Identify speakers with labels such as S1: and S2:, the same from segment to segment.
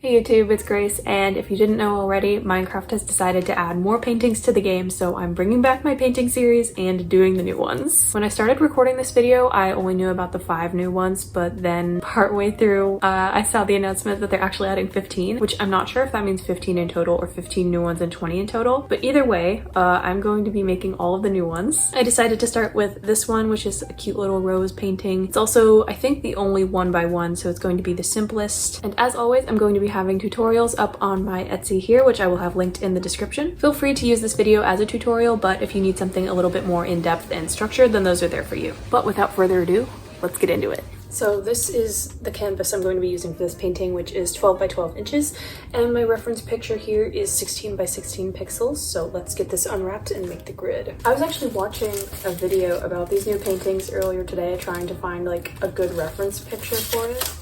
S1: Hey YouTube, it's Grace, and if you didn't know already, Minecraft has decided to add more paintings to the game, so I'm bringing back my painting series and doing the new ones. When I started recording this video, I only knew about the 5 new ones, but then partway through, I saw the announcement that they're actually adding 15, which I'm not sure if that means 15 in total or 15 new ones and 20 in total, but either way, I'm going to be making all of the new ones. I decided to start with this one, which is a cute little rose painting. It's also, I think, the only 1x1, so it's going to be the simplest. And as always, I'm going to be having tutorials up on my Etsy here, which I will have linked in the description. Feel free to use this video as a tutorial, but if you need something a little bit more in-depth and structured, then those are there for you. But without further ado, let's get into it. So this is the canvas I'm going to be using for this painting, which is 12 by 12 inches. And my reference picture here is 16 by 16 pixels. So let's get this unwrapped and make the grid. I was actually watching a video about these new paintings earlier today, trying to find like a good reference picture for it.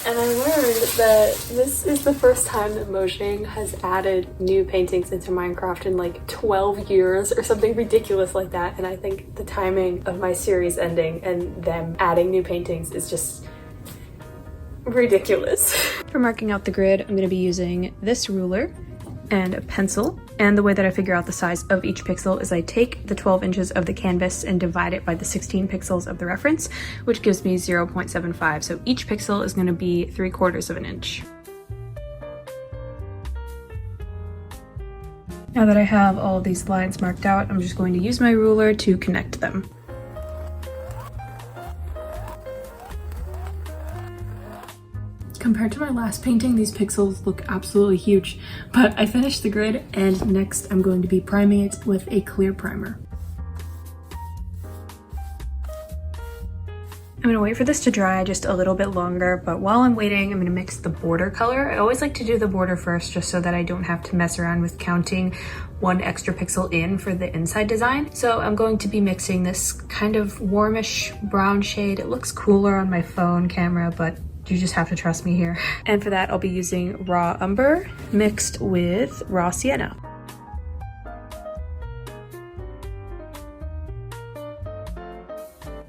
S1: And I learned that this is the first time that Mojang has added new paintings into Minecraft in like 12 years or something ridiculous like that. And I think the timing of my series ending and them adding new paintings is just ridiculous. For marking out the grid, I'm going to be using this ruler and a pencil. And the way that I figure out the size of each pixel is I take the 12 inches of the canvas and divide it by the 16 pixels of the reference, which gives me 0.75. So each pixel is going to be 3/4 of an inch. Now that I have all of these lines marked out, I'm just going to use my ruler to connect them. Compared to my last painting, these pixels look absolutely huge, but I finished the grid and next I'm going to be priming it with a clear primer. I'm going to wait for this to dry just a little bit longer, but while I'm waiting, I'm going to mix the border color. I always like to do the border first just so that I don't have to mess around with counting 1 extra pixel in for the inside design. So I'm going to be mixing this kind of warmish brown shade. It looks cooler on my phone camera, but you just have to trust me here. And for that, I'll be using raw umber mixed with raw sienna.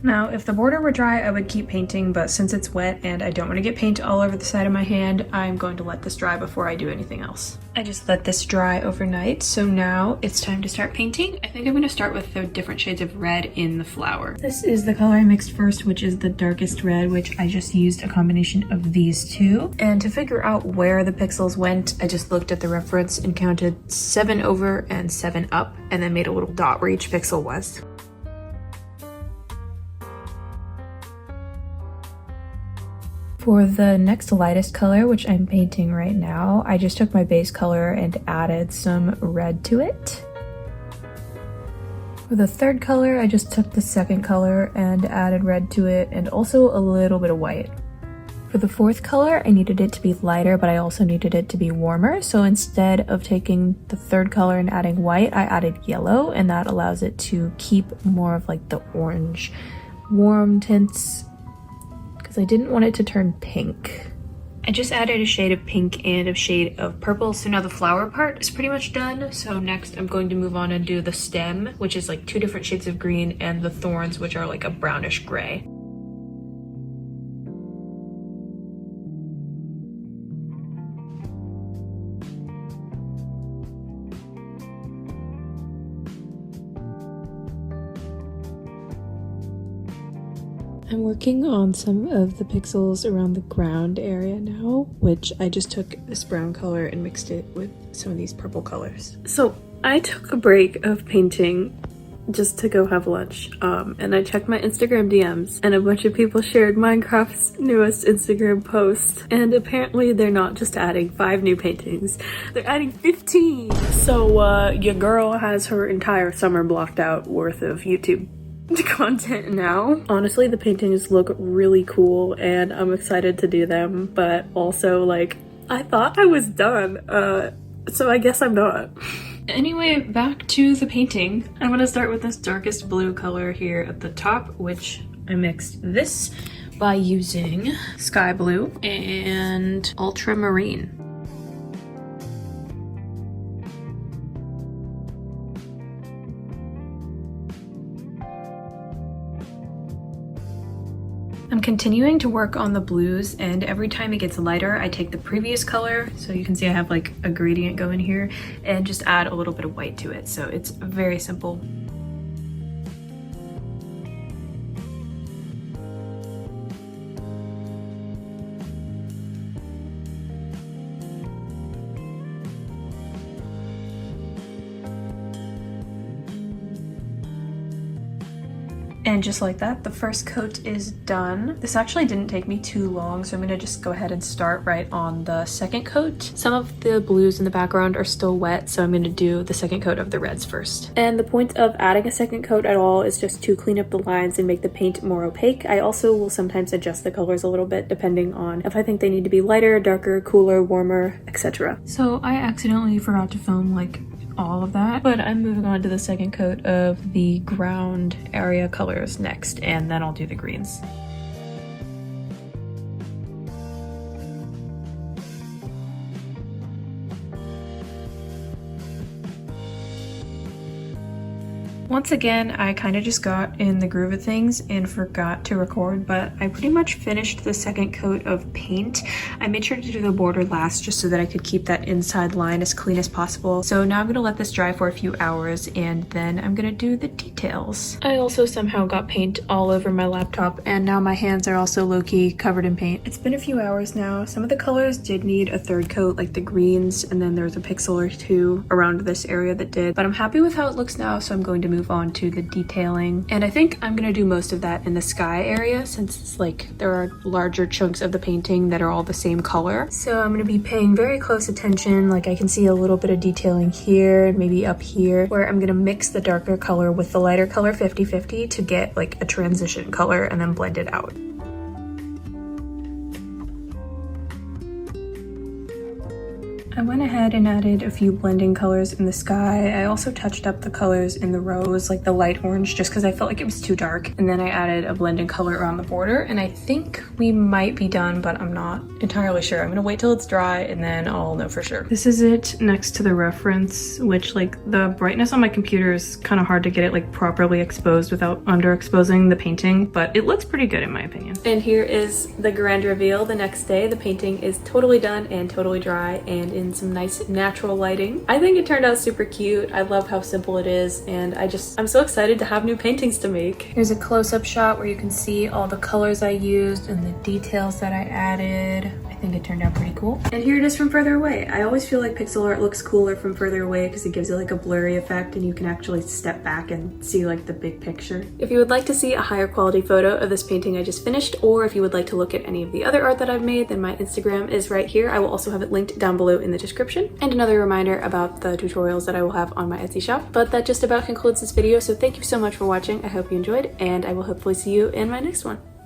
S1: Now, if the border were dry, I would keep painting, but since it's wet and I don't want to get paint all over the side of my hand, I'm going to let this dry before I do anything else. I just let this dry overnight, so now it's time to start painting. I think I'm going to start with the different shades of red in the flower. This is the color I mixed first, which is the darkest red, which I just used a combination of these two. And to figure out where the pixels went, I just looked at the reference and counted 7 over and 7 up, and then made a little dot where each pixel was. For the next lightest color, which I'm painting right now, I just took my base color and added some red to it. For the third color, I just took the second color and added red to it and also a little bit of white. For the fourth color, I needed it to be lighter, but I also needed it to be warmer. So instead of taking the third color and adding white, I added yellow, and that allows it to keep more of like the orange warm tints, I didn't want it to turn pink. I just added a shade of pink and a shade of purple, so now the flower part is pretty much done. So next I'm going to move on and do the stem, which is like 2 different shades of green, and the thorns, which are like a brownish gray. I'm working on some of the pixels around the ground area now, which I just took this brown color and mixed it with some of these purple colors. So I took a break of painting just to go have lunch, and I checked my Instagram DMs, and a bunch of people shared Minecraft's newest Instagram post, and apparently they're not just adding 5 new paintings, they're adding 15! So your girl has her entire summer blocked out worth of YouTube content now. Honestly, the paintings look really cool and I'm excited to do them, but also like I thought I was done, so I guess I'm not. Anyway, back to the painting. I'm gonna start with this darkest blue color here at the top, which I mixed this by using sky blue and ultramarine. continuing to work on the blues, and every time it gets lighter, I take the previous color, so you can see I have like a gradient going here, and just add a little bit of white to it. So it's very simple. And just like that, the first coat is done. This actually didn't take me too long, so I'm gonna just go ahead and start right on the second coat. Some of the blues in the background are still wet, so I'm gonna do the second coat of the reds first. And the point of adding a second coat at all is just to clean up the lines and make the paint more opaque. I also will sometimes adjust the colors a little bit depending on if I think they need to be lighter, darker, cooler, warmer, etc. So I accidentally forgot to film like all of that, but I'm moving on to the second coat of the ground area colors next, and then I'll do the greens. Once again, I kind of just got in the groove of things and forgot to record, but I pretty much finished the second coat of paint. I made sure to do the border last just so that I could keep that inside line as clean as possible. So now I'm gonna let this dry for a few hours, and then I'm gonna do the details. I also somehow got paint all over my laptop, and now my hands are also low-key covered in paint. It's been a few hours now. Some of the colors did need a third coat, like the greens, and then there's a pixel or two around this area that did, but I'm happy with how it looks now, so I'm going to move on to the detailing. And I think I'm gonna do most of that in the sky area, since it's like there are larger chunks of the painting that are all the same color. So I'm gonna be paying very close attention. Like I can see a little bit of detailing here, maybe up here, where I'm gonna mix the darker color with the lighter color 50-50 to get like a transition color and then blend it out. I went ahead and added a few blending colors in the sky. I also touched up the colors in the rose, like the light orange, just because I felt like it was too dark. And then I added a blending color around the border, and I think we might be done, but I'm not entirely sure. I'm gonna wait till it's dry and then I'll know for sure. This is it next to the reference, which like the brightness on my computer is kind of hard to get it like properly exposed without underexposing the painting, but it looks pretty good in my opinion. And here is the grand reveal the next day. The painting is totally done and totally dry and in some nice natural lighting. I think it turned out super cute. I love how simple it is, and I'm so excited to have new paintings to make. Here's a close-up shot where you can see all the colors I used and the details that I added. I think it turned out pretty cool. And here it is from further away. I always feel like pixel art looks cooler from further away because it gives it like a blurry effect and you can actually step back and see like the big picture. If you would like to see a higher quality photo of this painting I just finished, or if you would like to look at any of the other art that I've made, then my Instagram is right here. I will also have it linked down below in the description. And another reminder about the tutorials that I will have on my Etsy shop. But that just about concludes this video, so thank you so much for watching. I hope you enjoyed, and I will hopefully see you in my next one.